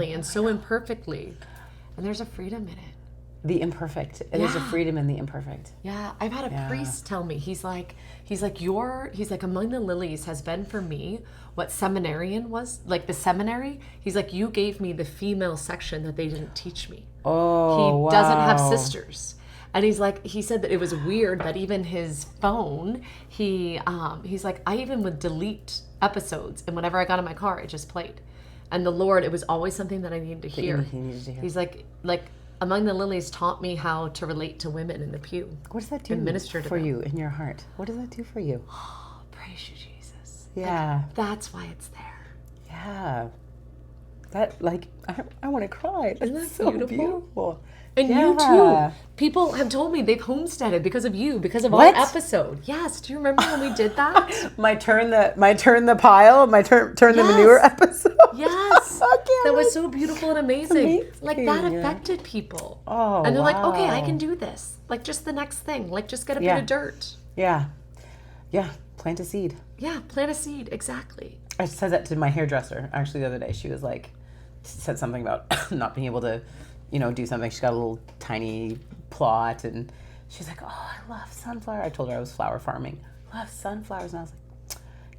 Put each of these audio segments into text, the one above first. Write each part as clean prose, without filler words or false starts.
and so imperfectly. And there's a freedom in it. The imperfect. And there's a freedom in the imperfect. Yeah, I've had a priest tell me, he's like, Among the Lilies has been for me what seminarian was, like the seminary. He's like, you gave me the female section that they didn't teach me. Oh, He doesn't have sisters. And he's like, he said that it was weird that even his phone, he's like, I even would delete episodes, and whenever I got in my car, it just played. And the Lord, it was always something that I needed to hear. He's like Among the Lilies taught me how to relate to women in the pew. What does that do for you in your heart? What does that do for you? Oh, praise you, Jesus. Yeah. Like, that's why it's there. Yeah. That, like, I want to cry. That's Isn't that so beautiful? And you too. People have told me they've homesteaded because of you, because of our episode. Yes. Do you remember when we did that? my turn the manure episode. Yes. That was so beautiful and amazing. Like that affected people. Oh, and they're like, okay, I can do this. Like just the next thing. Like just get a bit of dirt. Yeah. Yeah. Plant a seed. Yeah. Plant a seed. Exactly. I said that to my hairdresser actually the other day. She was like, said something about not being able to, do something. She's got a little tiny plot, and she's like, oh, I love sunflower. I told her I was flower farming. I love sunflowers. And I was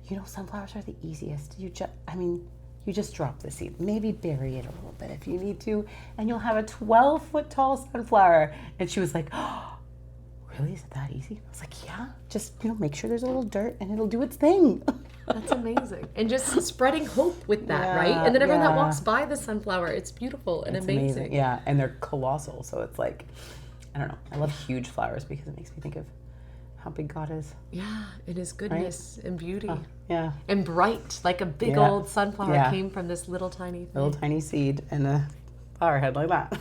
like, sunflowers are the easiest. You just drop the seed. Maybe bury it a little bit if you need to, and you'll have a 12-foot tall sunflower. And she was like, oh, really? Is it that easy? I was like, yeah. Just, make sure there's a little dirt, and it'll do its thing. That's amazing. And just spreading hope with that, right? And then everyone that walks by the sunflower, it's beautiful and amazing. Yeah, and they're colossal. So it's like, I don't know. I love huge flowers because it makes me think of how big God is. Yeah, and his goodness and beauty. Yeah. And bright, like a big old sunflower came from this little tiny thing. Little tiny seed and a flower head like that.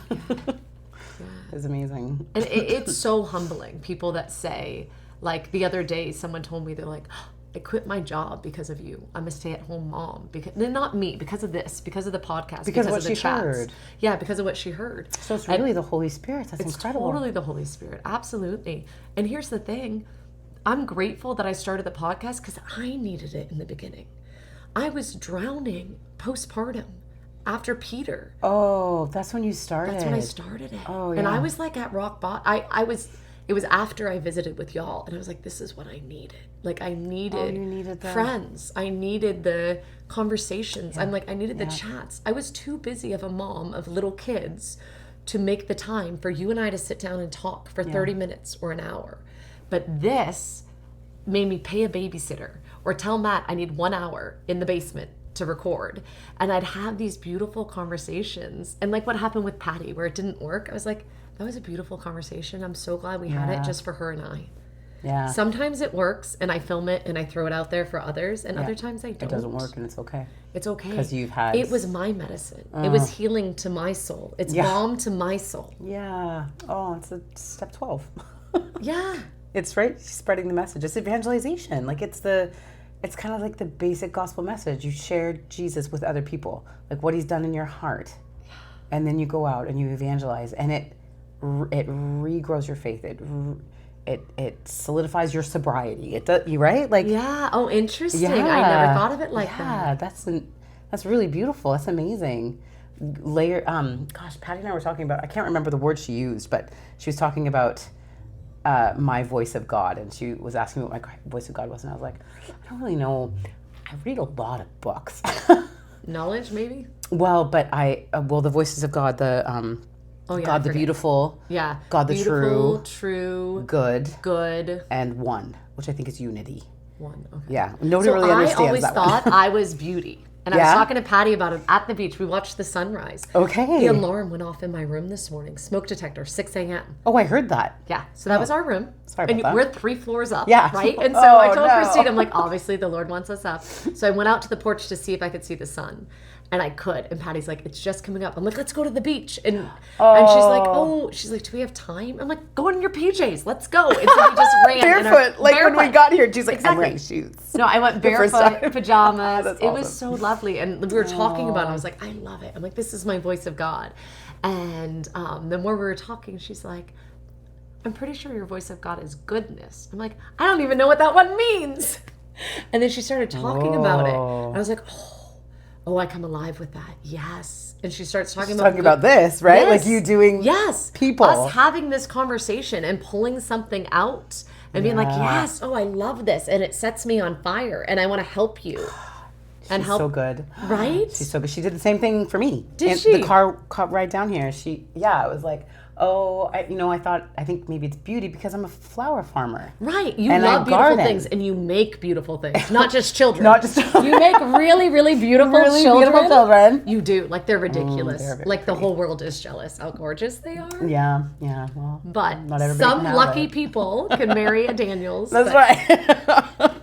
It's amazing. And it's so humbling. People that say, like the other day, someone told me, they're like, I quit my job because of you. I'm a stay-at-home mom. Not me, because of this, because of the podcast, because of the chats. Heard. Yeah, because of what she heard. So it's really the Holy Spirit. That's incredible. It's totally the Holy Spirit. Absolutely. And here's the thing. I'm grateful that I started the podcast because I needed it in the beginning. I was drowning postpartum after Peter. Oh, that's when you started. That's when I started it. Oh, yeah. And I was like at rock bottom. It was after I visited with y'all, and I was like, this is what I needed. Like, I needed friends. I needed the conversations. Yeah. I needed the chats. I was too busy of a mom of little kids to make the time for you and I to sit down and talk for 30 minutes or an hour. But this made me pay a babysitter or tell Matt I need 1 hour in the basement to record. And I'd have these beautiful conversations. And like what happened with Patty, where it didn't work, I was like, that was a beautiful conversation. I'm so glad we had it just for her and I. Yeah. Sometimes it works and I film it and I throw it out there for others, and other times I don't. It doesn't work and it's okay. It's okay. Because you've had... It was my medicine. It was healing to my soul. It's balm to my soul. Yeah. Oh, it's step 12. Yeah. It's right, spreading the message. It's evangelization. Like it's kind of like the basic gospel message. You share Jesus with other people, like what he's done in your heart. Yeah. And then you go out and you evangelize, and it regrows your faith. It solidifies your sobriety. It does, you right? Like yeah. Oh, interesting. I never thought of it like that. Yeah, that's really beautiful. That's amazing. Patty and I were talking about. I can't remember the word she used, but she was talking about my voice of God, and she was asking me what my voice of God was, and I was like, I don't really know. I read a lot of books. Knowledge, maybe. Well, but the voices of God, God the beautiful, God the true, good, and one, which I think is unity. One, okay. Yeah, nobody really understands that. I always thought I was beauty. And I was talking to Patty about it at the beach. We watched the sunrise. Okay. The alarm went off in my room this morning. Smoke detector, 6 a.m. Oh, I heard that. Yeah. So that was our room. Sorry about that. We're 3 floors up. Yeah. Right? And so I told Christine, I'm like, obviously the Lord wants us up. So I went out to the porch to see if I could see the sun. And I could. And Patty's like, it's just coming up. I'm like, let's go to the beach. And she's like, do we have time? I'm like, go in your PJs. Let's go. And so we just ran. Barefoot. When we got here, she's like, I'm wearing shoes. No, I went barefoot, pajamas. It was so lovely. And we were talking about it. I was like, I love it. I'm like, this is my voice of God. And the more we were talking, she's like, I'm pretty sure your voice of God is goodness. I'm like, I don't even know what that one means. And then she started talking about it. And I was like, Oh, I come alive with that. Yes. And she starts talking about this, right? Yes. Like you doing people. Us having this conversation and pulling something out and being like, yes, oh, I love this. And it sets me on fire and I want to help you. She's so good. Right? She's so good. She did the same thing for me. Did she? The car ride down here. It was like, I think maybe it's beauty because I'm a flower farmer. Right. You love beautiful things and you make beautiful things. Not just children. You make really, really beautiful children. You do. Like they're ridiculous. Like the whole world is jealous how gorgeous they are. Yeah. Well, but some lucky people can marry a Daniels. That's right.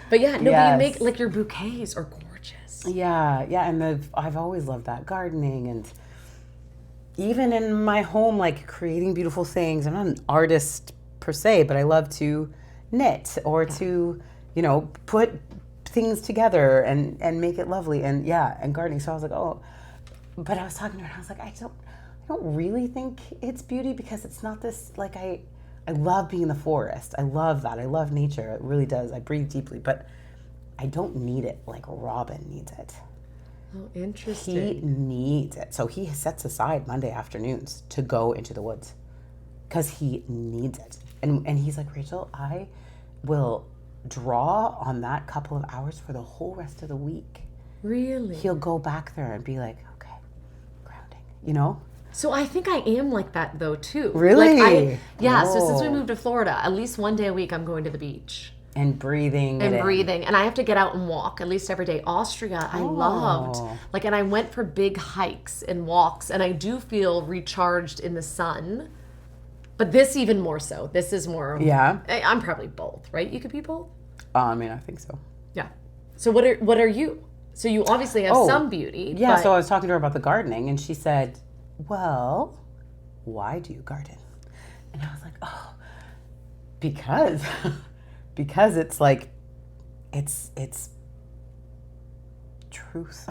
But yeah, no, but you make, like, your bouquets are gorgeous. Yeah, and I've always loved that gardening, and even in my home, like, creating beautiful things. I'm not an artist per se, but I love to knit or to, put things together and make it lovely, and gardening. So I was like, oh, but I was talking to her, and I was like, I don't really think it's beauty because it's not this, like, I love being in the forest. I love that. I love nature. It really does. I breathe deeply, but I don't need it like Robin needs it. Oh, interesting. He needs it. So he sets aside Monday afternoons to go into the woods because he needs it. And he's like, Rachel, I will draw on that couple of hours for the whole rest of the week. Really? He'll go back there and be like, okay, grounding, So I think I am like that though too. Really? So since we moved to Florida, at least one day a week I'm going to the beach. And breathing. And I have to get out and walk at least every day. Austria, I loved. And I went for big hikes and walks, and I do feel recharged in the sun. But this even more so. This is more. Yeah. I'm probably both, right? You could be both? I think so. Yeah. So what are you? So you obviously have some beauty. Yeah, so I was talking to her about the gardening, and she said, well, why do you garden? And I was like, oh, because it's like, it's truth,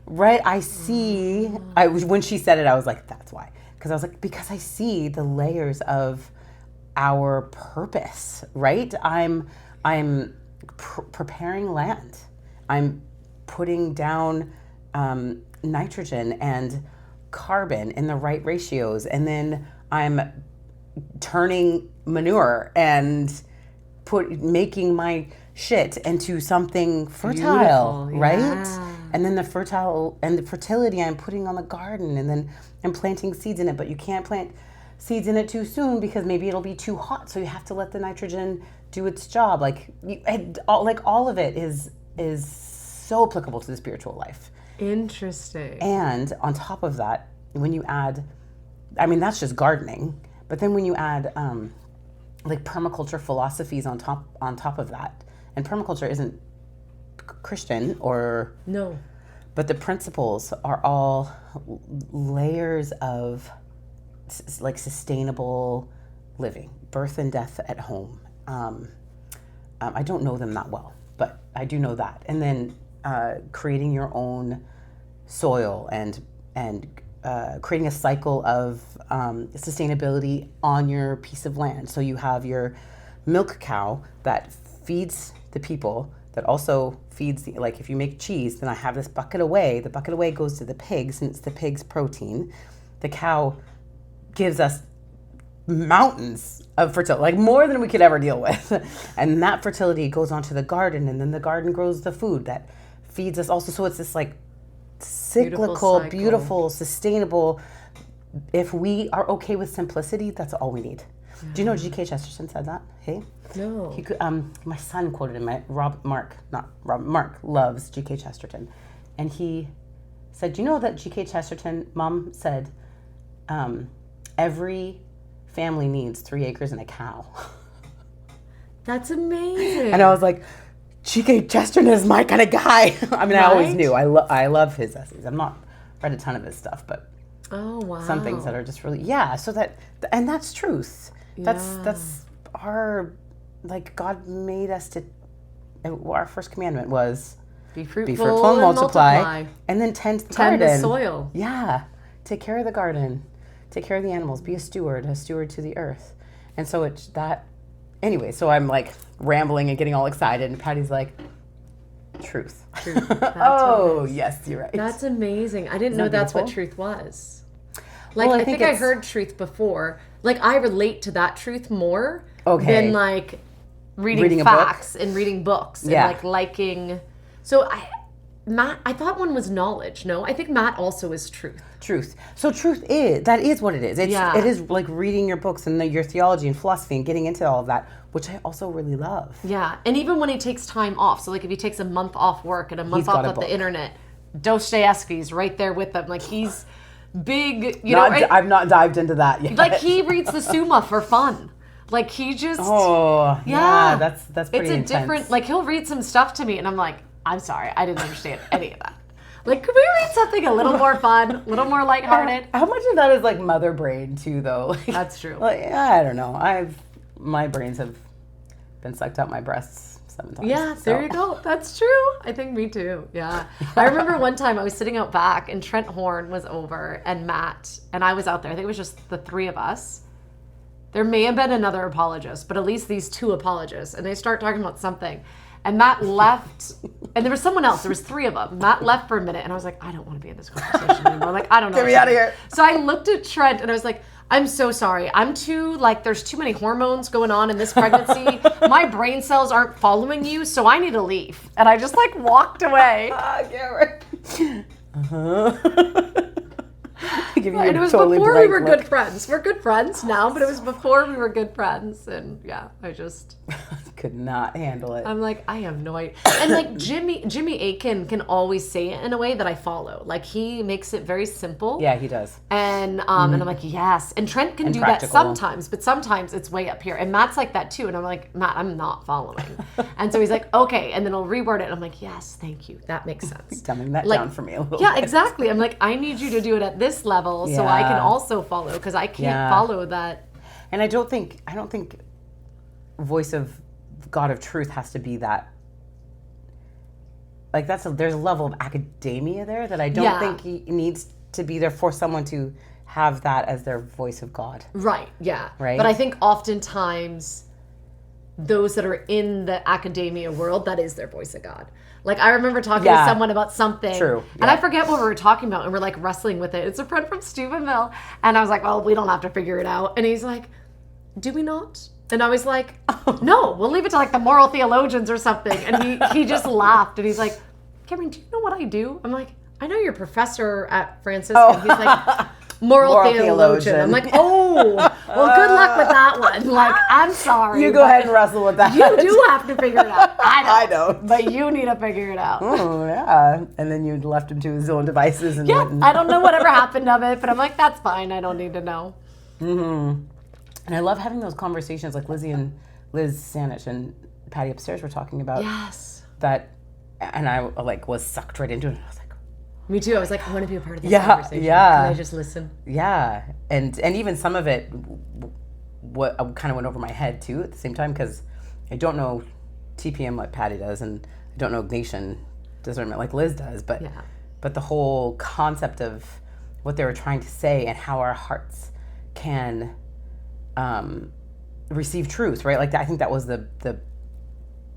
right? I see, when she said it, I was like, that's why. Because I was like, because I see the layers of our purpose, right? I'm preparing land. I'm putting down nitrogen and carbon in the right ratios, and then I'm turning manure and making my shit into something fertile. Beautiful, right? Yeah. And then the fertility I'm putting on the garden, and then I'm planting seeds in it, but you can't plant seeds in it too soon because maybe it'll be too hot, so you have to let the nitrogen do its job. All of it is so applicable to the spiritual life. Interesting. And on top of that, when you add, that's just gardening, but then when you add permaculture philosophies on top of that, and permaculture isn't Christian or no, but the principles are all layers of sustainable living, birth and death at home. I don't know them that well, but I do know that. And then creating your own soil and creating a cycle of sustainability on your piece of land. So you have your milk cow that feeds the people, that also feeds if you make cheese, then I have this bucket of whey. The bucket of whey goes to the pigs, and it's the pig's protein. The cow gives us mountains of fertility, more than we could ever deal with. And that fertility goes onto the garden, and then the garden grows the food that feeds us also. So it's this cyclical, beautiful, sustainable. If we are okay with simplicity, that's all we need. Yeah. Do you know G.K. Chesterton said that? Hey? No. He could, my son quoted him. Mark loves G.K. Chesterton. And he said, do you know that G.K. Chesterton, Mom said, every family needs 3 acres and a cow. That's amazing. And I was like, G.K. Chesterton is my kind of guy. I always knew. I love his essays. I've not read a ton of his stuff, but some things that are just really, so that, and that's truth. Yeah. That's our, God made us to, our first commandment was be fruitful and multiply. And then tend the garden. Tend the soil. Yeah. Take care of the garden. Take care of the animals. Be a steward to the earth. And so it's that. Anyway, so I'm rambling and getting all excited, and Patty's like, Truth. Truth. Oh, yes, you're right. That's amazing. I didn't know that's what truth was. Like, Well, I think I heard truth before. Like, I relate to that truth more than, like, reading facts and reading books and, like, liking. So, Matt, I thought one was knowledge. No, I think Matt also is truth. Truth. So truth is what it is. It is like reading your books and your theology and philosophy and getting into all of that, which I also really love. Yeah, and even when he takes time off, so like if he takes a month off work and a month off the internet, Dostoevsky's right there with him. Like he's big, I've not dived into that yet. Like he reads the Summa for fun. Like he just that's pretty intense. Different, like he'll read some stuff to me and I'm like, I'm sorry, I didn't understand any of that. Like, could we read something a little more fun, a little more lighthearted? How much of that is like mother brain too, though? Like, that's true. Like, I don't know. My brains have been sucked out my breasts 7 times. Yeah, there you go. That's true. I think me too. Yeah. I remember one time I was sitting out back and Trent Horn was over and Matt and I was out there. I think it was just the 3 of us. There may have been another apologist, but at least these 2 apologists. And they start talking about something. And Matt left, and there was someone else. There was 3 of them. Matt left for a minute, and I was like, I don't want to be in this conversation anymore. Like, I don't know. Get me out of here. So I looked at Trent, and I was like, I'm so sorry. There's too many hormones going on in this pregnancy. My brain cells aren't following you, so I need to leave. And I just, like, walked away. It was totally before we were good friends. We're good friends now, but it was before we were good friends. And yeah, I just could not handle it. I'm like, I have no idea. And like Jimmy Akin can always say it in a way that I follow. Like he makes it very simple. Yeah, he does. And and I'm like, yes. And Trent can do practical. That sometimes, but sometimes it's way up here. And Matt's like that too. And I'm like, Matt, I'm not following. And so he's like, okay. And then he'll reword it. And I'm like, yes, thank you. That makes sense. Dumbing that down for me a little bit. Yeah, exactly. I'm like, I need you to do it at this level so I can also follow because I can't follow that. And I don't think voice of God of truth has to be that. Like there's a level of academia there that I don't think he needs to be there for someone to have that as their voice of God. Right. Yeah. Right. But I think oftentimes those that are in the academia world, that is their voice of God. Like, I remember talking to someone about something. True. And I forget what we were talking about, and we're, like, wrestling with it. It's a friend from Steubenville. And I was like, well, we don't have to figure it out. And he's like, do we not? And I was like, no, we'll leave it to, like, the moral theologians or something. And he just laughed. And he's like, Cameron, do you know what I do? I'm like, I know you're a professor at Francis. And he's like, moral theologian. I'm like, well, good luck with that one. Like, I'm sorry. You go ahead and wrestle with that. You do have to figure it out. I don't. But you need to figure it out. Oh, yeah. And then you left him to his own devices. And I don't know whatever happened of it, but I'm like, that's fine. I don't need to know. Mm-hmm. And I love having those conversations like Liz Sanich and Patty upstairs were talking about. Yes. That, and I like was sucked right into it. I was like, me too. I was like, I want to be a part of this conversation. Yeah. Can I just listen? Yeah. And even some of it what kind of went over my head too at the same time because I don't know TPM like Patty does and I don't know Ignatian discernment like Liz does, but the whole concept of what they were trying to say and how our hearts can receive truth, right? Like I think that was the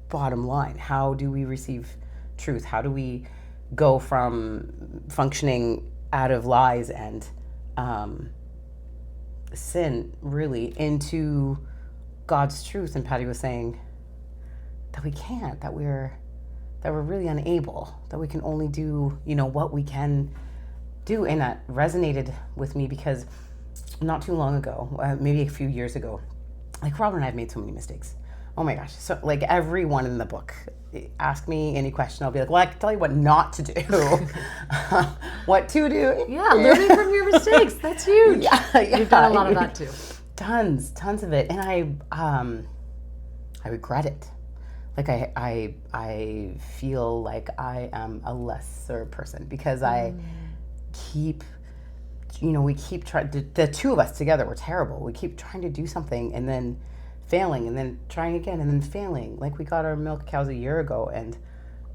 bottom line. How do we receive truth? How do we go from functioning out of lies and sin really into God's truth? And Patty was saying that we can't, that we're really unable, that we can only do, what we can do. And that resonated with me because not too long ago, maybe a few years ago, like Robert and I have made so many mistakes. Oh my gosh. So like everyone in the book, ask me any question, I'll be like, well, I can tell you what not to do. What to do. Yeah, learning from your mistakes. That's huge. You've done a lot of that too. Tons of it. And I regret it. Like I feel like I am a lesser person because I keep, we keep trying, the 2 of us together were terrible. We keep trying to do something and then failing and then trying again and then failing. Like we got our milk cows a year ago and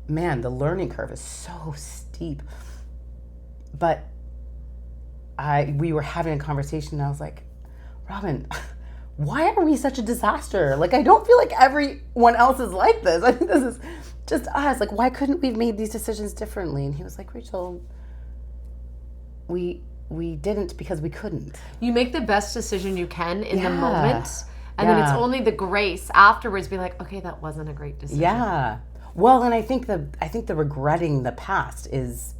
man, the learning curve is so steep. But we were having a conversation and I was like, Robin, why are we such a disaster? Like I don't feel like everyone else is like this. I think this is just us. Like, why couldn't we have made these decisions differently? And he was like, Rachel, we didn't because we couldn't. You make the best decision you can in the moment, and then it's only the grace afterwards be like, okay, that wasn't a great decision. Yeah. Well, and I think the regretting the past is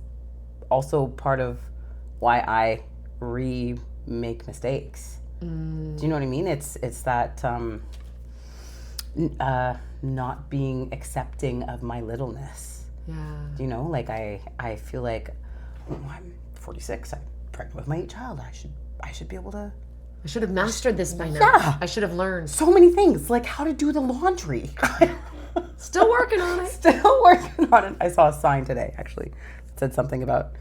also part of why I remake mistakes. Do you know what I mean? It's that not being accepting of my littleness. Yeah. Do you know? Like I feel like I'm 46. I'm pregnant with my 8th child. I should be able to. I should have mastered this by now. Yeah. I should have learned. So many things, like how to do the laundry. Still working on it. Still working on it. I saw a sign today, actually. It said something about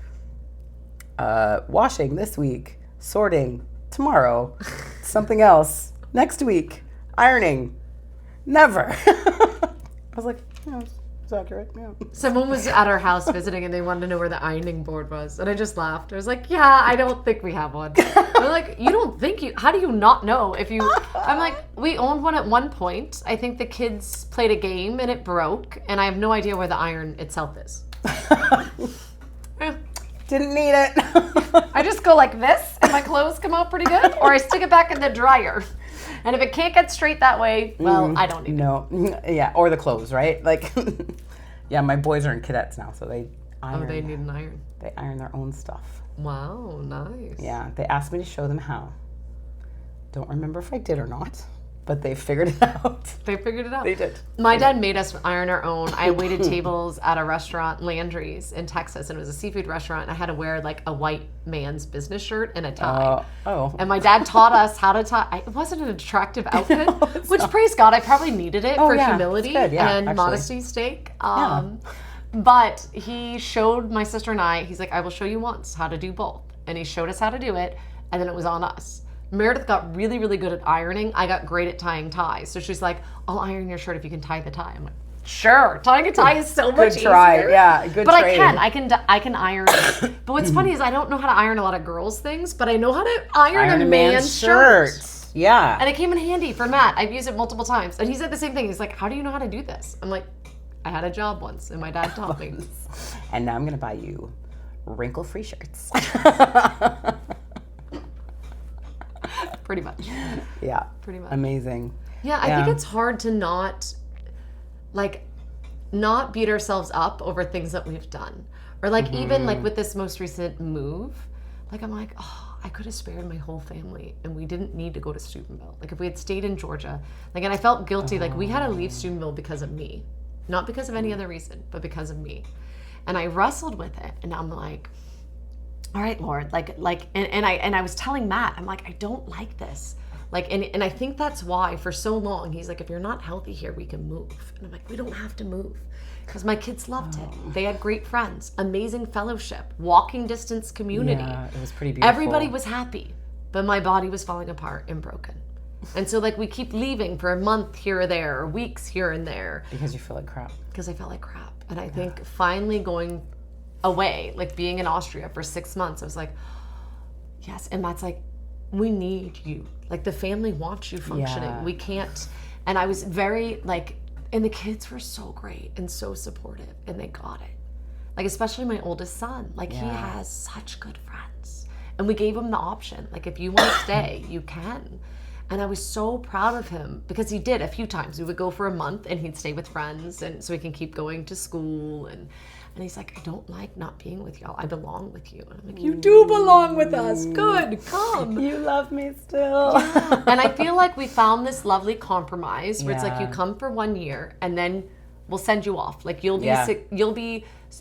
washing this week, sorting tomorrow, something else next week, ironing never. I was like, yeah, it's accurate. Yeah. Someone was at our house visiting and they wanted to know where the ironing board was. And I just laughed. I was like, yeah, I don't think we have one. They're like, you don't think how do you not know if you, I'm like, we owned one at one point. I think the kids played a game and it broke. And I have no idea where the iron itself is. Didn't need it. I just go like this and my clothes come out pretty good. Or I stick it back in the dryer. And if it can't get straight that way, well, I don't need it. No. Yeah, or the clothes, right? Like, yeah, my boys are in cadets now, so they iron. Oh, they need an iron. They iron their own stuff. Wow, nice. Yeah, they asked me to show them how. Don't remember if I did or not, but they figured it out. They figured it out. They did. My dad made us iron our own. I waited tables at a restaurant, Landry's, in Texas, and it was a seafood restaurant. And I had to wear like a white man's business shirt and a tie. And my dad taught us how to tie. It wasn't an attractive outfit, which praise God, I probably needed it for humility and modesty's sake. But he showed my sister and I, he's like, I will show you once how to do both. And he showed us how to do it, and then it was on us. Meredith got really, really good at ironing. I got great at tying ties. So she's like, I'll iron your shirt if you can tie the tie. I'm like, sure. Tying a tie is so much easier. Good try. Yeah, good But trade. I can iron. But what's funny is I don't know how to iron a lot of girls' things, but I know how to iron a man's shirt. Yeah. And it came in handy for Matt. I've used it multiple times. And he said the same thing. He's like, how do you know how to do this? I'm like, I had a job once and my dad taught me. And now I'm going to buy you wrinkle-free shirts. Pretty much. Yeah. Pretty much. Amazing. Yeah, I think it's hard to not beat ourselves up over things that we've done. Or like even like with this most recent move, like I'm like, oh, I could have spared my whole family and we didn't need to go to Steubenville. Like if we had stayed in Georgia, like, and I felt guilty, like we had to leave Steubenville because of me. Not because of any other reason, but because of me. And I wrestled with it and I'm like, all right, Lord, and I was telling Matt, I'm like, I don't like this. Like, and I think that's why for so long, he's like, if you're not healthy here, we can move. And I'm like, we don't have to move. Because my kids loved it. They had great friends, amazing fellowship, walking distance community. Yeah, it was pretty beautiful. Everybody was happy, but my body was falling apart and broken. And so like we keep leaving for a month here or there, or weeks here and there. Because you feel like crap. Because I felt like crap. And I think finally going away, like being in Austria for 6 months, I was like, yes. And Matt's like, we need you. Like the family wants you functioning. Yeah. We can't. And I was very like, and the kids were so great and so supportive and they got it. Like especially my oldest son, like he has such good friends. And we gave him the option. Like if you want to stay, you can. And I was so proud of him because he did a few times. We would go for a month and he'd stay with friends and so he can keep going to school. And he's like, I don't like not being with y'all. I belong with you. And I'm like, you do belong with us. Good, come. You love me still. Yeah. And I feel like we found this lovely compromise where it's like you come for 1 year and then we'll send you off. Like you'll be sick,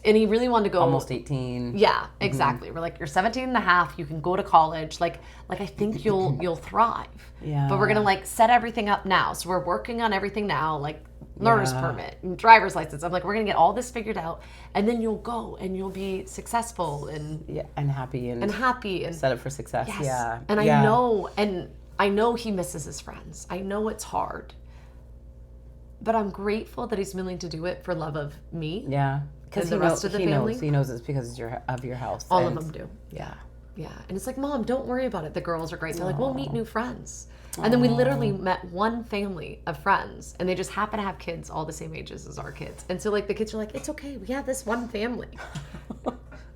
and he really wanted to go. Almost 18. Yeah, exactly. We're like, you're 17 and a half, you can go to college. Like I think you'll thrive. Yeah. But we're gonna like set everything up now. So we're working on everything now, like learner's permit and driver's license. I'm like, we're gonna get all this figured out and then you'll go and you'll be successful and happy and set up for success. Yes. Yeah. And I know he misses his friends. I know it's hard. But I'm grateful that he's willing to do it for love of me. Yeah. Because the rest of the family. He knows it's because of your house. All of them do. Yeah. Yeah. And it's like, Mom, don't worry about it. The girls are great. They're like, we'll meet new friends. And then we literally met one family of friends, and they just happen to have kids all the same ages as our kids. And so, like, the kids are like, it's okay, we have this one family.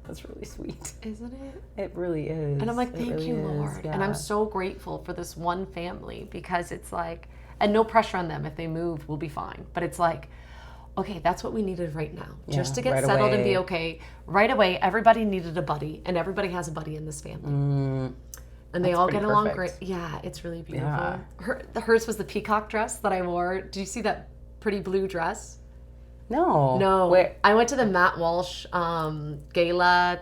That's really sweet. Isn't it? It really is. And I'm like, thank you, Lord. Yeah. And I'm so grateful for this one family, because it's like, and no pressure on them. If they move, we'll be fine. But it's like, okay, that's what we needed right now. Just to get settled and be okay. Right away, everybody needed a buddy, and everybody has a buddy in this family. And they all get along great. Yeah, it's really beautiful. Yeah. Hers was the peacock dress that I wore. Do you see that pretty blue dress? No. Where? I went to the Matt Walsh gala,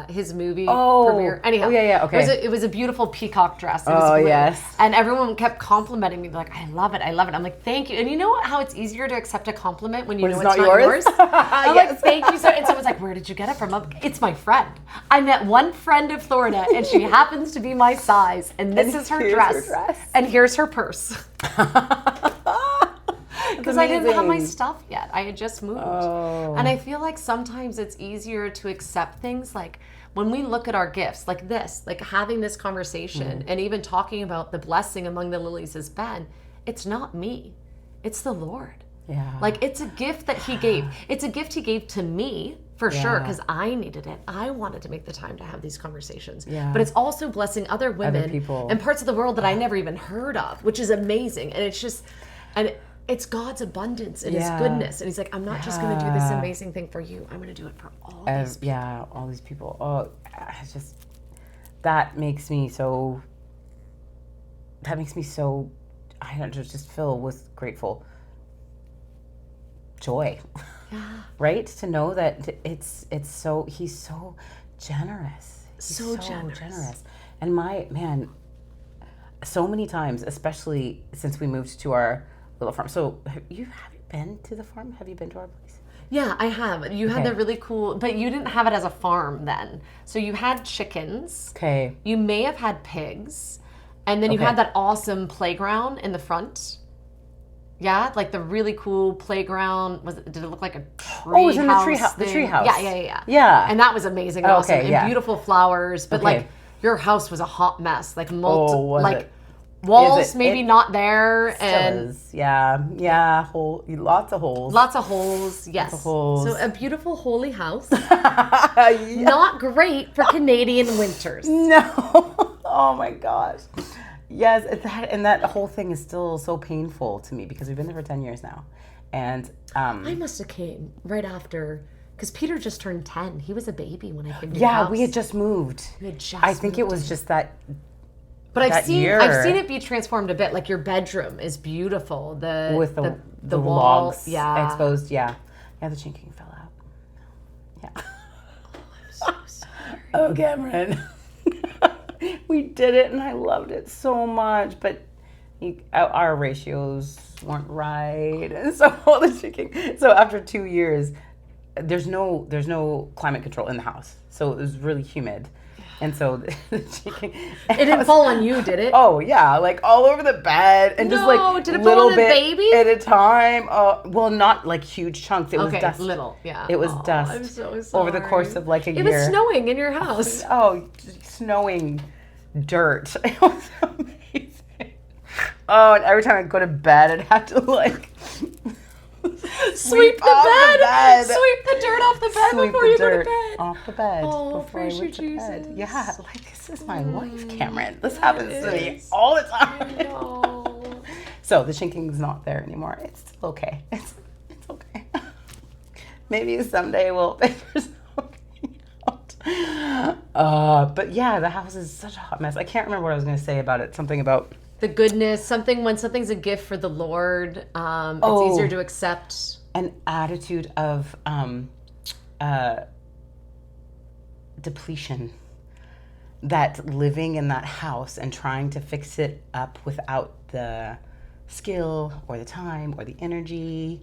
his movie premiere. Anyhow, okay. It was a beautiful peacock dress. It was blue. Yes. And everyone kept complimenting me, like, I love it. I'm like, thank you. And you know how it's easier to accept a compliment when you know it's not yours? I'm like, thank you. And someone's like, where did you get it from? It's my friend. I met one friend of Florida, and she happens to be my size, and this is her dress. And here's her purse. Because I didn't have my stuff yet. I had just moved. And I feel like sometimes it's easier to accept things, like when we look at our gifts, like this, like having this conversation and even talking about the blessing among the lilies has been, it's not me. It's the Lord. Yeah. Like, it's a gift that he gave. It's a gift he gave to me, for sure, because I needed it. I wanted to make the time to have these conversations. Yeah. But it's also blessing other women and parts of the world that I never even heard of, which is amazing. And it's just... It's God's abundance and his goodness. And he's like, I'm not just going to do this amazing thing for you. I'm going to do it for all these people. Yeah, all these people. Oh, it's just, that makes me so, I don't know, just fill with grateful joy. Yeah. Right? To know that he's so generous. He's so generous. And man, so many times, especially since we moved to our little farm. So have you been to the farm? Have you been to our place? Yeah, I have. You had the really cool, but you didn't have it as a farm then. So you had chickens. Okay. You may have had pigs. And then you had that awesome playground in the front. Yeah, like the really cool playground. Did it look like a tree house? Oh, it was in the tree house. Yeah. Yeah. And that was amazing and awesome. And beautiful flowers. But like, your house was a hot mess. Like walls maybe not there, and lots of holes. Yes. Lots of holes. So a beautiful holy house. Not great for Canadian winters. No. Oh my gosh. Yes, that whole thing is still so painful to me, because we've been there for 10 years now, and I must have came right after. Because Peter just turned 10. He was a baby when I came to the house. Yeah, we had just moved. I think it was just that. But I've seen it be transformed a bit. Like, your bedroom is beautiful. With the wall, logs exposed. Yeah, the chinking fell out. Yeah. Oh, I'm so sorry. Cameron. We did it, and I loved it so much. But our ratios weren't right, and so all the chinking. So after 2 years, there's no climate control in the house, so it was really humid. And so the chicken... It didn't fall on you, did it? Oh, yeah. Like, all over the bed. And just, like, did it fall on the baby? At a time. Well, not, like, huge chunks. It was dust. Little, yeah. It was dust. I'm so sorry. Over the course of, like, a year. It was snowing in your house. Snowing dirt. It was amazing. Oh, and every time I'd go to bed, I'd have to, like... Sweep the bed. Sweep the dirt off the bed before you go to bed. Off the bed. Oh, praise you, Jesus. Yeah, like, this is my life, Cameron. This happens to me all the time. I know. So the chinking's not there anymore. It's still okay. It's okay. Maybe someday we'll figure something out. But yeah, the house is such a hot mess. I can't remember what I was going to say about it. Something about the goodness, when something's a gift for the Lord, it's easier to accept. An attitude of depletion. That living in that house and trying to fix it up without the skill or the time or the energy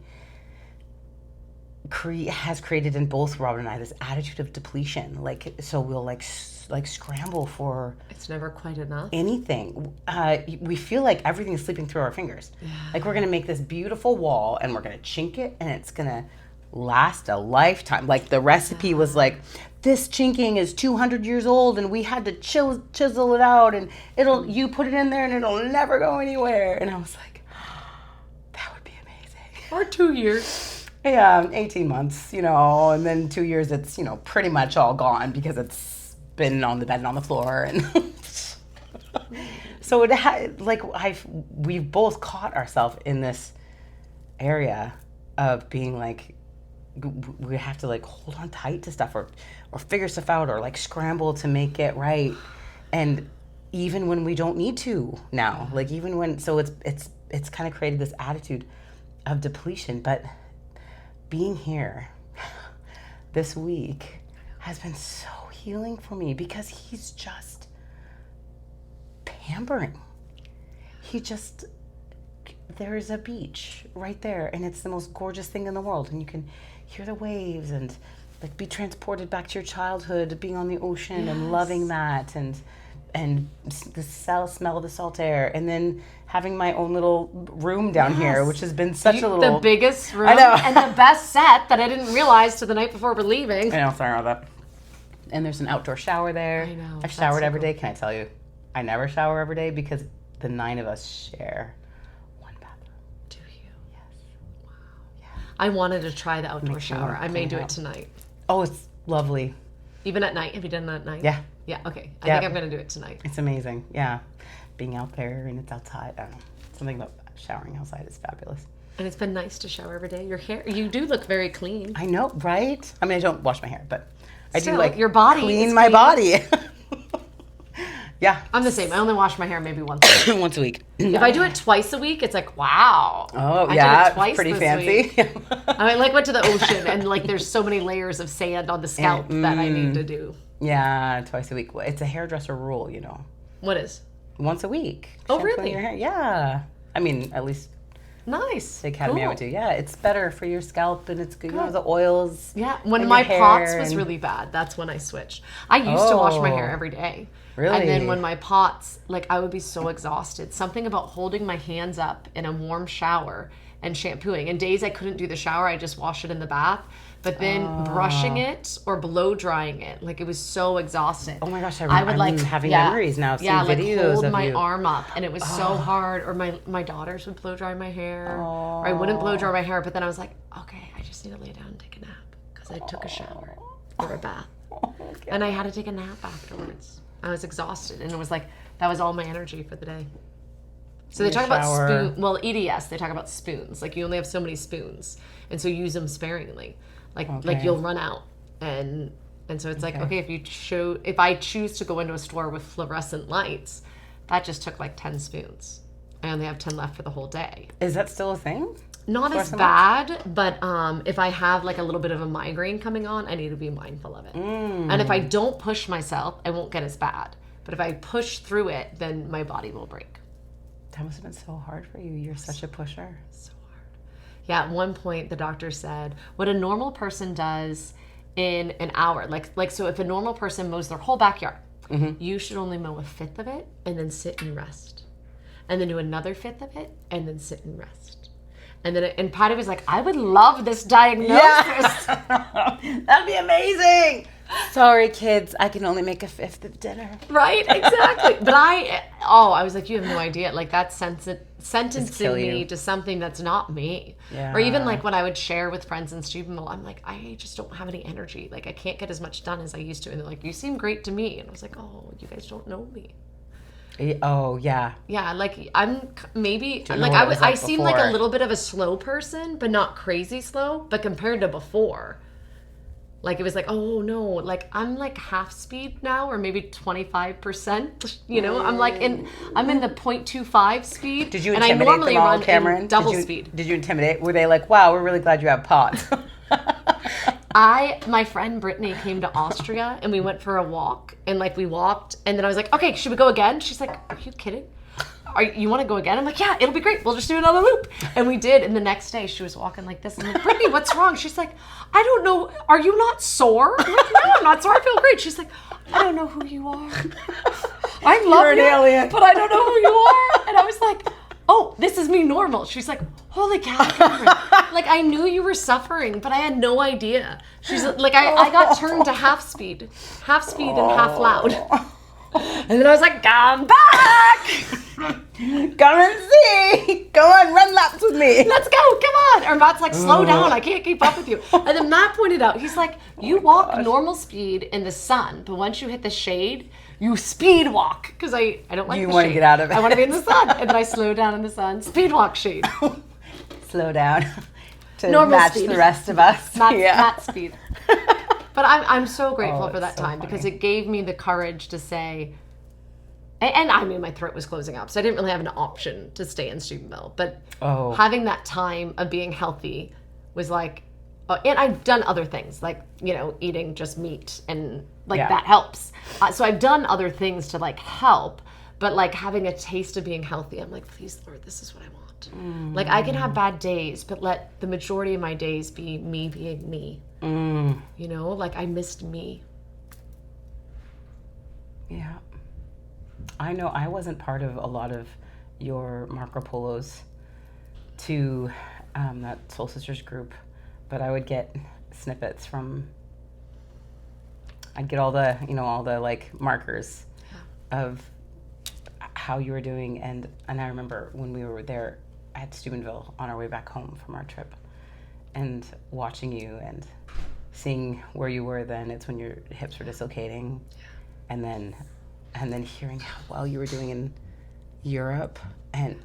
has created in both Robin and I this attitude of depletion. Like, so we'll like scramble for... It's never quite enough. Anything. We feel like everything is slipping through our fingers. Yeah. Like, we're going to make this beautiful wall and we're going to chink it and it's going to last a lifetime. Like the recipe was like, this chinking is 200 years old and we had to chisel it out and you put it in there and it'll never go anywhere. And I was like, that would be amazing. Or 2 years. Yeah, 18 months, and then 2 years it's, pretty much all gone because it's been on the bed and on the floor. And so we've both caught ourselves in this area of being like, we have to like hold on tight to stuff or figure stuff out or like scramble to make it right. And even when we don't need to now, like even when, so it's kind of created this attitude of depletion. But being here this week has been so healing for me because he's just pampering. There's a beach right there and it's the most gorgeous thing in the world and you can hear the waves and like be transported back to your childhood, being on the ocean and loving that and the smell of the salt air, and then having my own little room down here, which has been such a little... The biggest room. I know. And the best set that I didn't realize till the night before we're leaving. I know, sorry about that. And there's an outdoor shower there. I know. I've showered every day. Can I tell you? I never shower every day because the 9 of us share one bathroom. Do you? Yes. Wow. Yeah. I wanted to try the outdoor shower. I may do it tonight. Oh, it's lovely. Even at night? Have you done that at night? Yeah. Yeah, okay. I think I'm going to do it tonight. It's amazing. Yeah. Being out there and it's outside. I don't know. Something about showering outside is fabulous. And it's been nice to shower every day. Your hair, you do look very clean. I know, right? I mean, I don't wash my hair, but I Still, do like your body clean my body. Yeah. I'm the same. I only wash my hair maybe once a week. Once a week. If I do it twice a week, it's like, wow. Oh, I yeah. did it twice pretty this fancy. week. I like went to the ocean and like there's so many layers of sand on the scalp that I need to do. Yeah, twice a week. It's a hairdresser rule, What is? Once a week. Oh, Shampooing really? Your hair. Yeah. I mean, at least Nice. the academy I went to. Yeah, it's better for your scalp and it's good. The oils. Yeah, when and my your hair POTS was and- really bad, that's when I switched. I used to wash my hair every day. Really? And then when my POTS, like I would be so exhausted. Something about holding my hands up in a warm shower and shampooing. And days I couldn't do the shower, I just wash it in the bath. But then brushing it or blow drying it, like it was so exhausing. Oh my gosh, I'm having memories now. Seeing videos like hold of my you. arm up, and it was so hard. Or my daughters would blow dry my hair, or I wouldn't blow dry my hair. But then I was like, okay, I just need to lay down and take a nap because I took a shower or a bath, and I had to take a nap afterwards. I was exhausted, and it was like that was all my energy for the day. So they talk about spoon. Well, EDS, they talk about spoons. Like you only have so many spoons, and so use them sparingly. Like you'll run out, and so it's like, okay, if I choose to go into a store with fluorescent lights, that just took like 10 spoons. I only have 10 left for the whole day. Is that still a thing? Not as bad, but if I have like a little bit of a migraine coming on, I need to be mindful of it. And if I don't push myself, I won't get as bad. But if I push through it, then my body will break. That must have been so hard for you. You're such a pusher. So hard. Yeah, at one point the doctor said, what a normal person does in an hour, like so if a normal person mows their whole backyard, you should only mow a fifth of it and then sit and rest. And then do another fifth of it and then sit and rest. And then and Patty was like, I would love this diagnosis. Yeah. That'd be amazing. Sorry, kids, I can only make a fifth of dinner. Right, exactly. But I was like, you have no idea. Like that's sentencing me to something that's not me. Yeah. Or even like when I would share with friends in Steubenville, I'm like, I just don't have any energy. Like I can't get as much done as I used to. And they're like, you seem great to me. And I was like, oh, you guys don't know me. Oh, yeah. Yeah, like I'm maybe like I seem like a little bit of a slow person, but not crazy slow. But compared to before, like it was like, oh no, like I'm like half speed now, or maybe 25%. I'm like I'm in the 0.25 speed. Did you and intimidate I normally them all, run Cameron? in double speed. Did you intimidate? Were they like, wow, we're really glad you have POTS? My friend Brittany came to Austria and we went for a walk, and like we walked, and then I was like, okay, should we go again? She's like, are you kidding? You want to go again? I'm like, yeah, it'll be great. We'll just do another loop. And we did. And the next day she was walking like this. I'm like, Brittany, what's wrong? She's like, I don't know. Are you not sore? I'm like, no, I'm not sore. I feel great. She's like, I don't know who you are. I love you, alien. but I don't know who you are. And I was like, oh, this is me normal. She's like, holy cow, like I knew you were suffering, but I had no idea. She's like, I got turned to half speed and half loud. And then I was like, come back! Come and see! Come on, run laps with me! Let's go, come on! Or Matt's like, slow down, I can't keep up with you. And then Matt pointed out, he's like, you walk normal speed in the sun, but once you hit the shade, you speed walk. Because I don't like the shade. You want to get out of it. I want to be in the sun. And then I slow down in the sun, speed walk shade. Slow down to normal match speed. The rest of us. Matt speed. But I'm so grateful for that so time funny. because it gave me the courage to say, and I mean, my throat was closing up, so I didn't really have an option to stay in Steubenville. But having that time of being healthy was like, and I've done other things, like, eating just meat and that helps. So I've done other things to like help, but like having a taste of being healthy, I'm like, please, Lord, this is what I want. Like I can have bad days, but let the majority of my days be me being me. Like I missed me. Yeah. I know I wasn't part of a lot of your Marco Polos to that Soul Sisters group, but I would get snippets from, I'd get all the like markers of how you were doing. And I remember when we were there at Steubenville on our way back home from our trip and watching you and seeing where you were then. It's when your hips were dislocating. And then hearing how well you were doing in Europe. And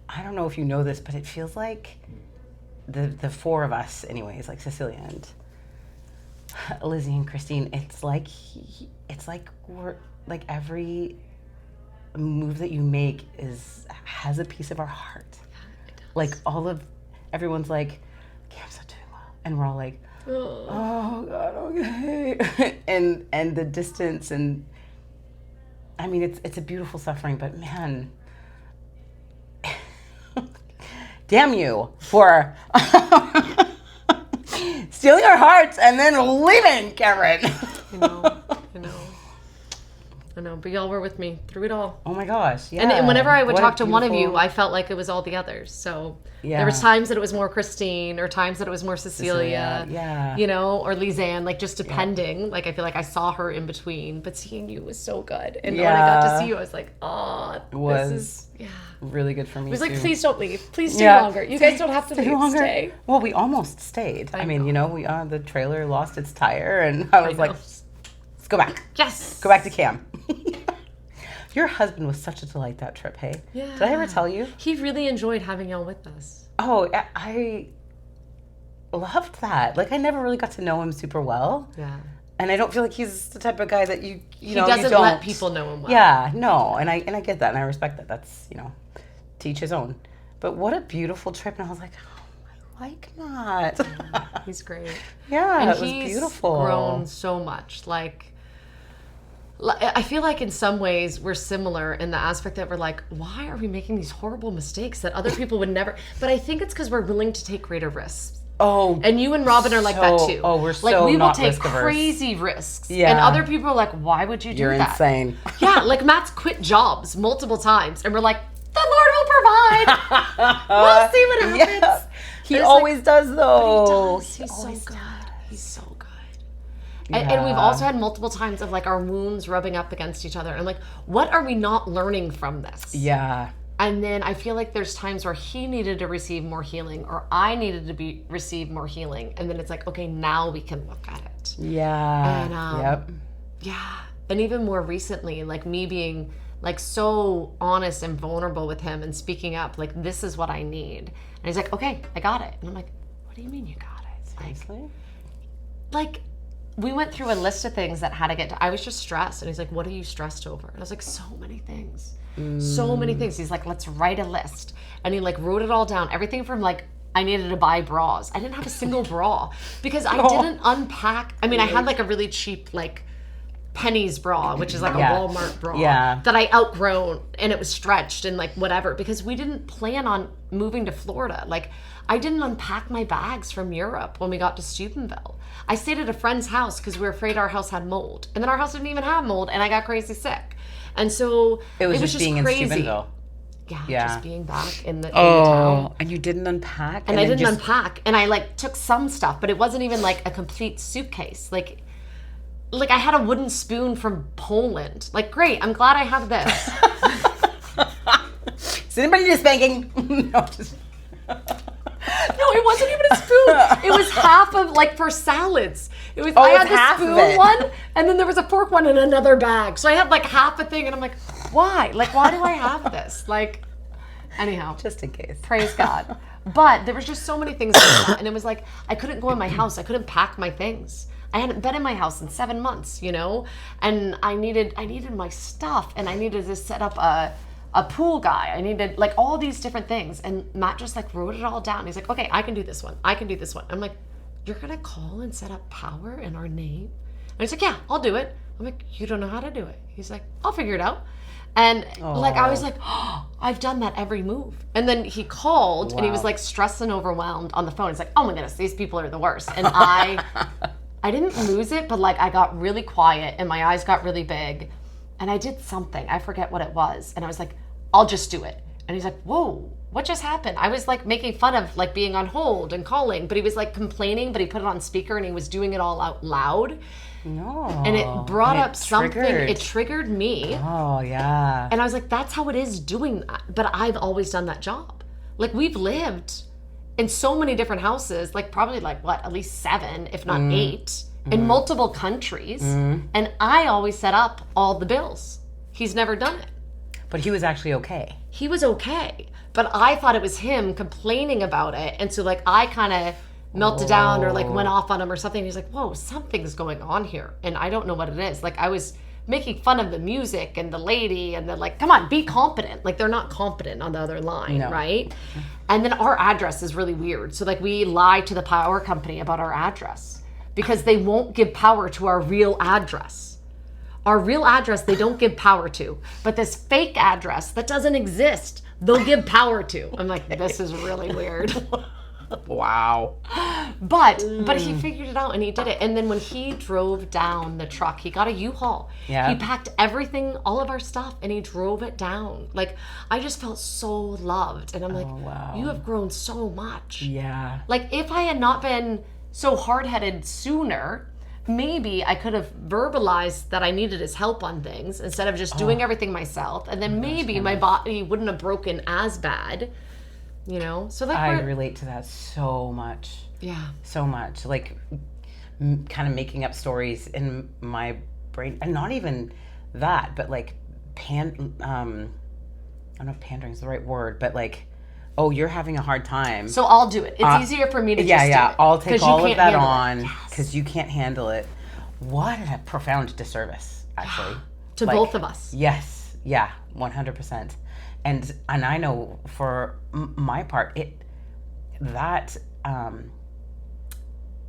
I don't know if you know this, but it feels like the four of us anyways, like Cecilia and Lizzie and Christine, it's like we're like every move that you make has a piece of our heart. Like everyone's like, Cam's not doing well. And we're all like, oh God, okay. and the distance, and I mean it's a beautiful suffering, but man, damn you for stealing our hearts and then leaving, Cameron. I know, but y'all were with me through it all. Oh my gosh, yeah. And whenever I would talk to one of you, I felt like it was all the others. So there was times that it was more Christine, or times that it was more Cecilia, or Lizanne, like just depending. Yeah. Like I feel like I saw her in between, but seeing you was so good. And when I got to see you, I was like, this is really good for me. It was like, please don't leave. Please stay longer. You guys don't have to leave. Longer. Stay. Well, we almost stayed. I mean, we the trailer lost its tire, and I was like, let's go back. Yes. Go back to Cam. Your husband was such a delight that trip, hey? Yeah. Did I ever tell you? He really enjoyed having y'all with us. Oh, I loved that. Like, I never really got to know him super well. Yeah. And I don't feel like he's the type of guy that he doesn't let people know him well. Yeah, no. And I get that, and I respect that. That's, to each his own. But what a beautiful trip. And I was like, I like Matt. Yeah, he's great. Yeah, and it was beautiful. He's grown so much. Like, I feel like in some ways we're similar in the aspect that we're like, why are we making these horrible mistakes that other people would never? But I think it's because we're willing to take greater risks. Oh, and you and Robin are like that too. Oh, we're so like we will not take risk-averse. Crazy risks. Yeah. And other people are like, why would you do You're that? Insane. Yeah, like Matt's quit jobs multiple times, and we're like, the Lord will provide. We'll see what happens. Yeah. He always does, But though. he does. He's so good. He's so good. And we've also had multiple times of like our wounds rubbing up against each other. And like, what are we not learning from this? Yeah. And then I feel like there's times where he needed to receive more healing, or I needed to receive more healing. And then it's like, okay, now we can look at it. Yeah. And yep. Yeah. And even more recently, like me being like so honest and vulnerable with him and speaking up, like, this is what I need. And he's like, okay, I got it. And I'm like, what do you mean you got it? Seriously? Like we went through a list of things that had to get to, I was just stressed. And he's like, what are you stressed over? And I was like, so many things. So many things. He's like, let's write a list. And he like wrote it all down. Everything from like, I needed to buy bras. I didn't have a single bra because I didn't unpack. I mean, I had like a really cheap like Penny's bra, which is like a Walmart bra that I outgrown, and it was stretched and like whatever, because we didn't plan on moving to Florida. Like I didn't unpack my bags from Europe when we got to Steubenville. I stayed at a friend's house because we were afraid our house had mold, and then our house didn't even have mold, and I got crazy sick. And so it was just being crazy. In Steubenville. just being back in the town. And you didn't unpack? And I didn't unpack. And I like took some stuff, but it wasn't even like a complete suitcase. Like I had a wooden spoon from Poland. Like, great, I'm glad I have this. Is anybody just thinking? No, just... No, it wasn't even a spoon. It was half of, like, for salads. It was. I had the spoon one, and then there was a fork one in another bag. So I had like half a thing, and I'm like, why? Like, why do I have this? Like, anyhow. Just in case. Praise God. But there was just so many things like that, and it was like, I couldn't go in my house. I couldn't pack my things. I hadn't been in my house in 7 months, you know? And I needed my stuff, and I needed to set up a pool guy. I needed like all these different things. And Matt just like wrote it all down. He's like, okay, I can do this one. I can do this one. I'm like, you're going to call and set up power in our name? And he's like, yeah, I'll do it. I'm like, you don't know how to do it. He's like, I'll figure it out. And like, I was like, oh, I've done that every move. And then he called and he was like stressed and overwhelmed on the phone. He's like, oh my goodness, these people are the worst. And I didn't lose it, but like I got really quiet and my eyes got really big. And I did something. I forget what it was. And I was like, I'll just do it. And he's like, whoa, what just happened? I was like making fun of like being on hold and calling, but he was like complaining, but he put it on speaker and he was doing it all out loud. No. And it brought up something. It triggered me. Oh, yeah. And I was like, that's how it is doing that. But I've always done that job. Like we've lived in so many different houses, like probably like what, at least 7, if not 8, in multiple countries. And I always set up all the bills. He's never done it. But he was actually okay. He was okay. But I thought it was him complaining about it. And so like I kind of melted down or like went off on him or something. He's like, whoa, something's going on here. And I don't know what it is. Like I was making fun of the music and the lady and the like, come on, be competent. Like they're not competent on the other line, right? And then our address is really weird. So like we lie to the power company about our address because they won't give power to our real address. Our real address, they don't give power to. But this fake address that doesn't exist, they'll give power to. I'm like, this is really weird. Wow. But he figured it out and he did it. And then when he drove down the truck, he got a U-Haul. Yeah. He packed everything, all of our stuff, and he drove it down. Like, I just felt so loved. And I'm like, wow. You have grown so much. Yeah. Like, if I had not been so hard-headed sooner, maybe I could have verbalized that I needed his help on things instead of just doing everything myself. And then maybe my body wouldn't have broken as bad, you know? So like I relate to that so much. Yeah. So much. Like kind of making up stories in my brain. And not even that, but like I don't know if pandering is the right word, but like, oh, you're having a hard time. So I'll do it. It's easier for me to just do it. I'll take all of that on because you can't handle it. What a profound disservice, actually. To like, both of us. Yes. Yeah, 100%. And I know for my part, that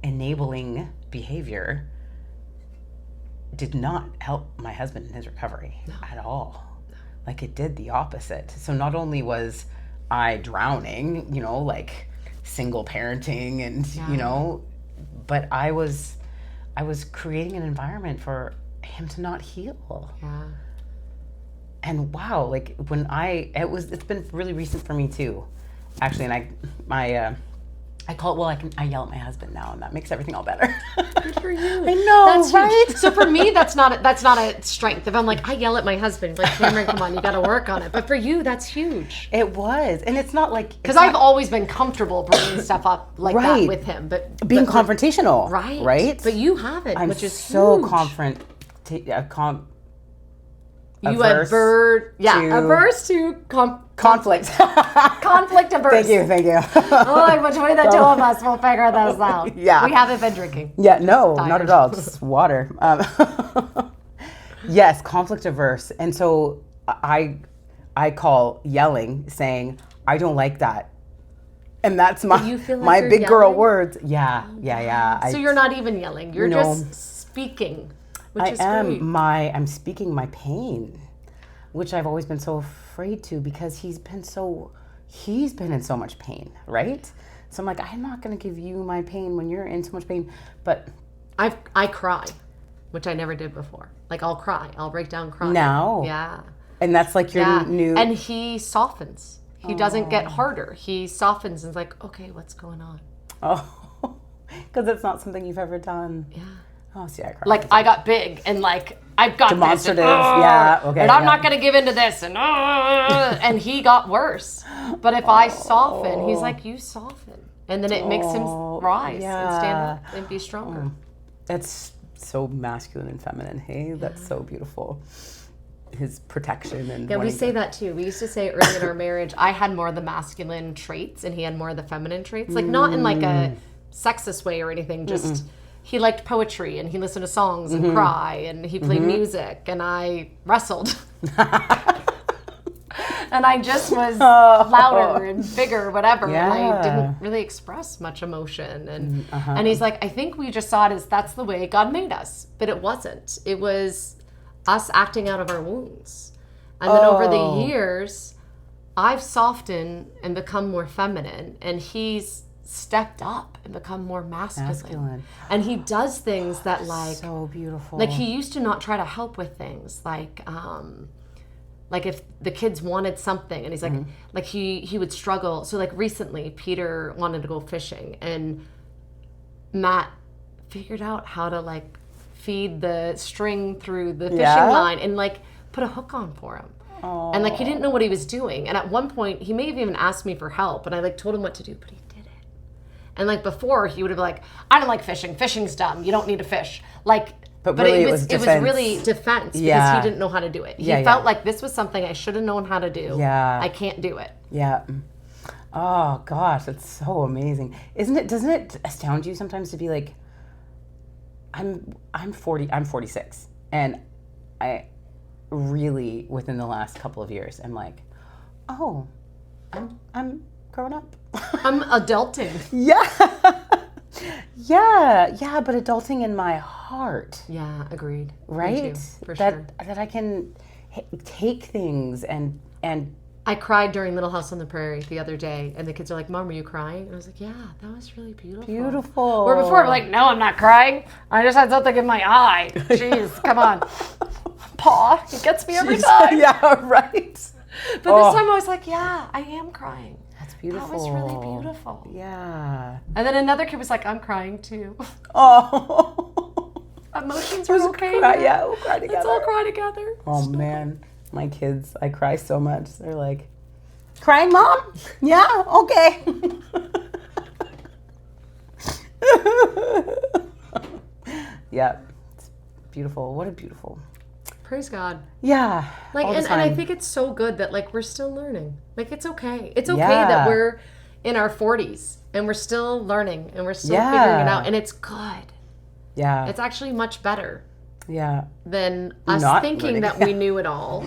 enabling behavior did not help my husband in his recovery at all. No. Like it did the opposite. So not only was I drowning, you know, like single parenting and, you know, but I was creating an environment for him to not heal. Yeah. And wow, like when it's been really recent for me too, actually. And I call it, well, I yell at my husband now, and that makes everything all better. Good for you. I know, that's right? Huge. So for me, that's not a strength. If I'm like, I yell at my husband, like, Cameron, come on, you got to work on it. But for you, that's huge. It was, and it's not like because I've always been comfortable bringing stuff up like that with him, but being confrontational, right? But you haven't, which is so huge. Averse to conflict. Conflict averse. Thank you. Oh, between the two of us, we'll figure this out. Yeah. We haven't been drinking. Yeah, no, not at all. Just water. Yes, conflict averse. And so I call yelling, saying, I don't like that. And that's my big girl words. Yeah. So you're not even yelling. You're just speaking. I'm speaking my pain, which I've always been so afraid to because he's been in so much pain, right? So I'm like, I'm not going to give you my pain when you're in so much pain. But I cry, which I never did before. Like I'll cry. I'll break down crying. Now? Yeah. And that's like your new... And he softens. He doesn't get harder. He softens and is like, okay, what's going on? Oh, because it's not something you've ever done. Yeah. Oh, see, I cry. Like, I got big and like, I've got demonstrative, this. And, yeah, okay. And I'm not going to give into this. And he got worse. But if I soften, he's like, you soften. And then it makes him rise and stand up and be stronger. That's so masculine and feminine, hey? That's so beautiful. His protection and... Yeah, we say that too. We used to say early in our marriage, I had more of the masculine traits and he had more of the feminine traits. Like, not in like a sexist way or anything, just... He liked poetry and he listened to songs and cry and he played music and I wrestled. And I just was louder and bigger, whatever. Yeah. And I didn't really express much emotion. And he's like, I think we just saw it as that's the way God made us. But it wasn't. It was us acting out of our wounds. And then over the years, I've softened and become more feminine. And he's stepped up and become more masculine. And he does things that like... So beautiful. Like he used to not try to help with things. Like if the kids wanted something and he's like, he would struggle. So like recently, Peter wanted to go fishing and Matt figured out how to like feed the string through the fishing line and like put a hook on for him. Aww. And like he didn't know what he was doing. And at one point, he may have even asked me for help and I like told him what to do, but he did it. And like before, he would have been like, I don't like fishing. Fishing's dumb. You don't need to fish. Like, But really it was really defense because he didn't know how to do it. He felt like this was something I should have known how to do. Yeah. I can't do it. Yeah. Oh gosh, that's so amazing. Doesn't it astound you sometimes to be like, I'm 46 and I really within the last couple of years am like, oh, I'm grown up. I'm adulting. Yeah. Yeah, but adulting in my heart. Yeah, agreed. Right? Me too, for sure. That I can take things and I cried during Little House on the Prairie the other day, and the kids are like, Mom, are you crying? And I was like, yeah, that was really beautiful. Beautiful. Where before, I'm like, no, I'm not crying. I just had something in my eye. Jeez, come on. Paw, it gets me every time. Yeah, right. But this time I was like, yeah, I am crying. That's beautiful. That was really beautiful. Yeah. And then another kid was like, I'm crying too. Oh. Emotions are okay. Yeah, we'll cry together. Let's all cry together. Oh, man. My kids, I cry so much. They're like, crying, Mom? Yeah, okay. Yeah, it's beautiful. What a beautiful. Praise God. Yeah. Like, and I think it's so good that like we're still learning. Like it's okay. It's okay that we're in our 40s and we're still learning and we're still figuring it out. And it's good. Yeah. It's actually much better. Yeah. Than us Not thinking learning. that we knew it all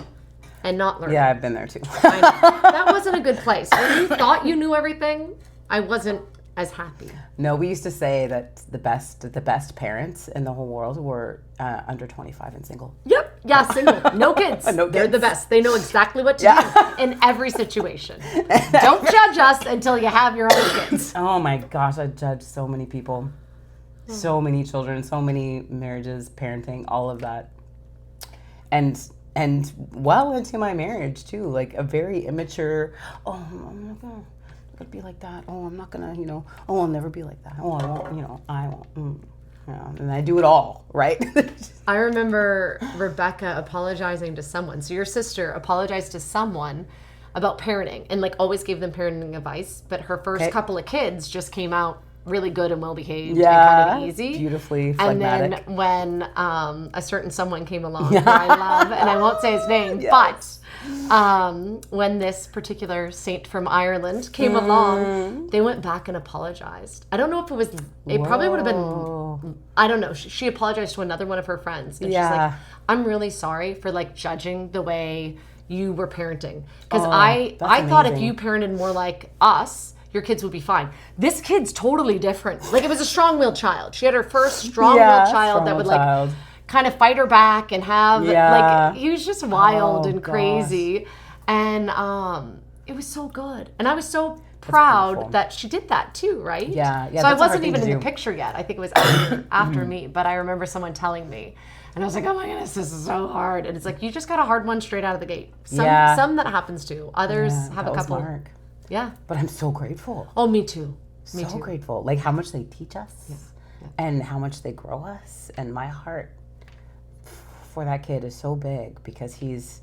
and not learning. Yeah, I've been there too. I know. That wasn't a good place. When you thought you knew everything, I wasn't as happy. No, we used to say that the best parents in the whole world were under 25 and single. Yep. Yeah, single. No kids. No kids. They're the best. They know exactly what to do in every situation. Don't judge us until you have your own kids. Oh my gosh, I judge so many people. So many children, so many marriages, parenting, all of that. And well into my marriage too, like a very immature, I'm not gonna be like that. Oh, I'm not gonna, I'll never be like that. Oh, I won't, I won't. And I do it all, right? I remember Rebecca apologizing to someone. So your sister apologized to someone about parenting and like always gave them parenting advice, but her first couple of kids just came out really good and well behaved and kind of easy. Beautifully phlegmatic. And then when a certain someone came along who I love, and I won't say his name, but when this particular saint from Ireland came along, they went back and apologized. I don't know if it was, it probably would have been, I don't know. She apologized to another one of her friends. And she's like, I'm really sorry for like judging the way you were parenting. Because I thought if you parented more like us, your kids would be fine. This kid's totally different. Like, it was a strong-willed child. She had her first strong-willed child that would, like, kind of fight her back and have, like, he was just wild and crazy. And it was so good. And I was so proud that she did that, too, right? Yeah. So I wasn't even in the picture yet. I think it was after me. But I remember someone telling me. And I was like, oh my goodness, this is so hard. And it's like, you just got a hard one straight out of the gate. Some that happens to. Others have a couple. Mark. Yeah. But I'm so grateful. Oh, me too. Me too. Grateful. Like how much they teach us and how much they grow us. And my heart for that kid is so big because he's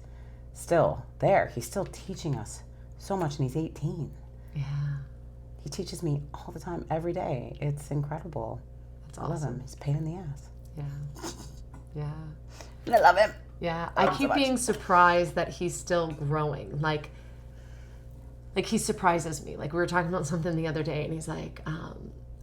still there. He's still teaching us so much, and he's 18. Yeah. He teaches me all the time, every day. It's incredible. That's awesome. I love him. He's a pain in the ass. Yeah. Yeah. And I love him. Yeah. I keep being surprised that he's still growing. Like he surprises me. Like we were talking about something the other day, and he's like, I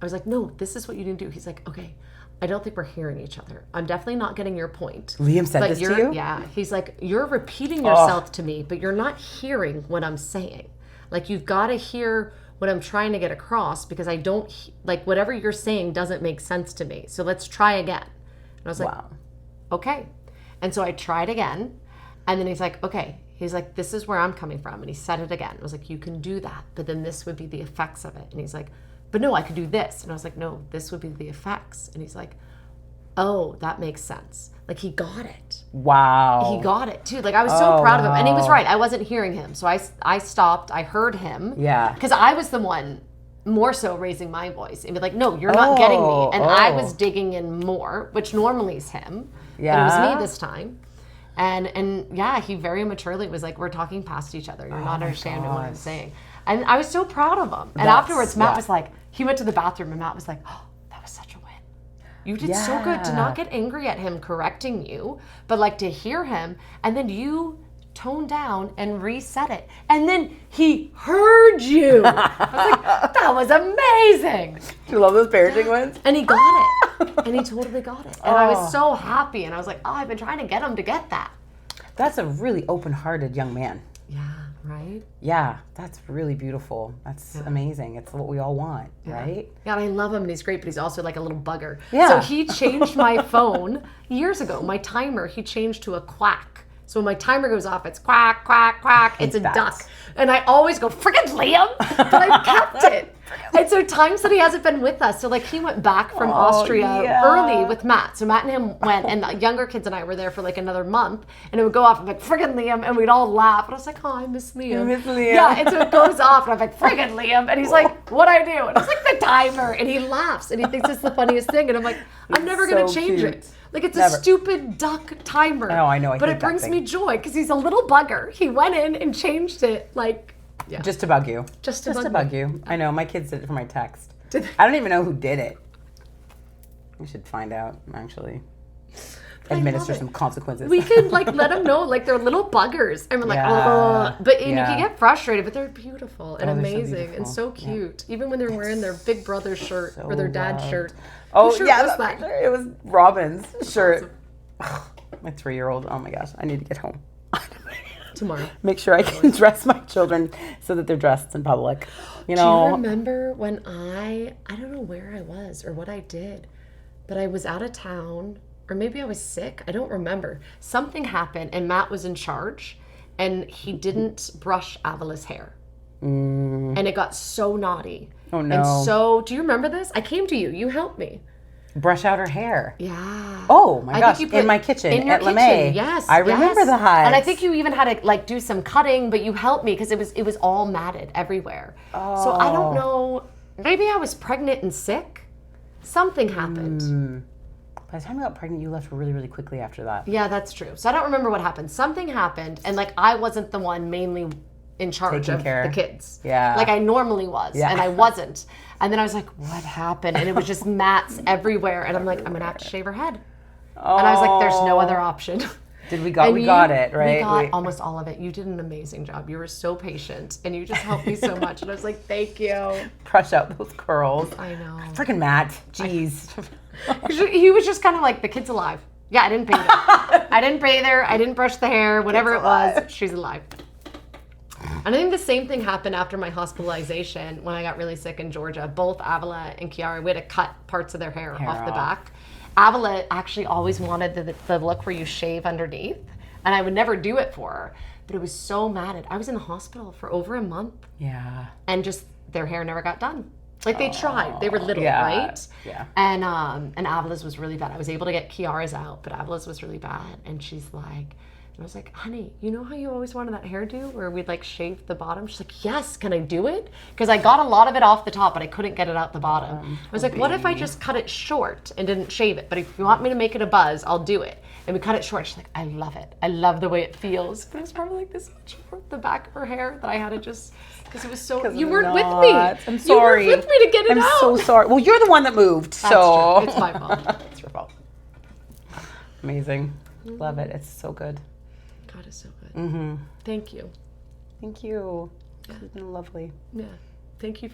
was like, no, this is what you need to do. He's like, okay, I don't think we're hearing each other. I'm definitely not getting your point. Liam said this to you? Yeah. He's like, you're repeating yourself to me, but you're not hearing what I'm saying. Like, you've got to hear what I'm trying to get across because I don't, like, whatever you're saying doesn't make sense to me. So let's try again. And I was like, okay. And so I tried again. And then he's like, okay. He's like, this is where I'm coming from. And he said it again. I was like, you can do that, but then this would be the effects of it. And he's like, but no, I could do this. And I was like, no, this would be the effects. And he's like, oh, that makes sense. Like, he got it. Wow. He got it too. Like, I was so proud of him. And he was right. I wasn't hearing him. So I stopped. I heard him. Yeah. Because I was the one more so raising my voice and be like, no, you're not getting me. And I was digging in more, which normally is him. Yeah. But it was me this time. And yeah, he very maturely was like, we're talking past each other. You're not understanding what I'm saying. And I was so proud of him. And afterwards, Matt was like, he went to the bathroom and Matt was like, oh, that was such a win. You did so good to not get angry at him correcting you, but like to hear him. And then you toned down and reset it. And then he heard you. I was like, that was amazing. Do you love those parenting wins? And he got it. And he totally got it. And I was so happy. And I was like, oh, I've been trying to get him to get that. That's a really open-hearted young man. Yeah, right? Yeah, that's really beautiful. That's amazing. It's what we all want, right? Yeah, and I love him, and he's great, but he's also like a little bugger. Yeah. So he changed my phone years ago. My timer, he changed to a quack. So when my timer goes off, it's quack, quack, quack. It's a duck. And I always go, friggin' Liam! But I've kept it. And so times that he hasn't been with us, so like he went back from Austria early with Matt. So Matt and him went, and the younger kids and I were there for like another month, and it would go off, I'm like, friggin' Liam, and we'd all laugh. And I was like, oh, I miss Liam. I miss Liam. Yeah, and so it goes off, and I'm like, friggin' Liam. And he's like, what'd I do? And I was like, the timer. And he laughs, and he thinks it's the funniest thing. And I'm like, I'm never going to change it. Like, it's a stupid duck timer. Oh, I know. But it brings me joy because he's a little bugger. He went in and changed it, like, just to bug you. Just to bug you. I know. My kids did it for my text. I don't even know who did it. We should find out, actually. Administer some consequences. We could, like, let them know, like, they're little buggers. And we're like, oh. But and you can get frustrated, but they're beautiful and amazing and so cute. Even when they're wearing their big brother's shirt or their dad's shirt. Oh, was that? It was Robin's shirt. My 3-year-old. Oh, my gosh. I need to get home. Tomorrow. Make sure I can dress my children so that they're dressed in public. You know. Do you remember when I don't know where I was or what I did, but I was out of town, or maybe I was sick. I don't remember. Something happened and Matt was in charge and he didn't brush Avila's hair. And it got so naughty. Oh, no. And so, do you remember this? I came to you. You helped me. Brush out her hair. Yeah. Oh my gosh! In my kitchen at LeMay. Yes. I remember the hives. And I think you even had to like do some cutting, but you helped me because it was all matted everywhere. Oh. So I don't know. Maybe I was pregnant and sick. Something happened. By the time you got pregnant, you left really, really quickly after that. Yeah, that's true. So I don't remember what happened. Something happened, and like I wasn't the one mainly in charge of the kids. Yeah. Like I normally was, and I wasn't. And then I was like, what happened? And it was just mats everywhere. And I'm like, I'm going to have to shave her head. Oh. And I was like, there's no other option. We got it, right? We got almost all of it. You did an amazing job. You were so patient. And you just helped me so much. And I was like, thank you. Brush out those curls. I know. Freaking Matt. Jeez. He was just kind of like, the kid's alive. Yeah, I didn't bathe her. I didn't bathe her. I didn't brush the hair. Whatever it was, she's alive. And I think the same thing happened after my hospitalization when I got really sick in Georgia. Both Avila and Kiara, we had to cut parts of their hair off the back. Avila actually always wanted the look where you shave underneath, and I would never do it for her. But it was so matted. I was in the hospital for over a month. Yeah. And just their hair never got done. Like they tried. They were little, Yeah. right? Yeah. And Avila's was really bad. I was able to get Kiara's out, but Avila's was really bad. And she's like, and I was like, honey, you know how you always wanted that hairdo where we'd like shave the bottom? She's like, yes, can I do it? Because I got a lot of it off the top, but I couldn't get it out the bottom. I was like, what if I just cut it short and didn't shave it? But if you want me to make it a buzz, I'll do it. And we cut it short. She's like, I love it. I love the way it feels. But it was probably like this much for the back of her hair that I had to just, because it was so, you weren't with me. I'm sorry. You weren't with me to get it out. I'm so sorry. Well, you're the one that moved, That's so. true. It's my fault. It's your fault. Amazing. Love it. It's so good. God is so good. Mm-hmm. Thank you. Thank you. It's been lovely. Yeah. Thank you for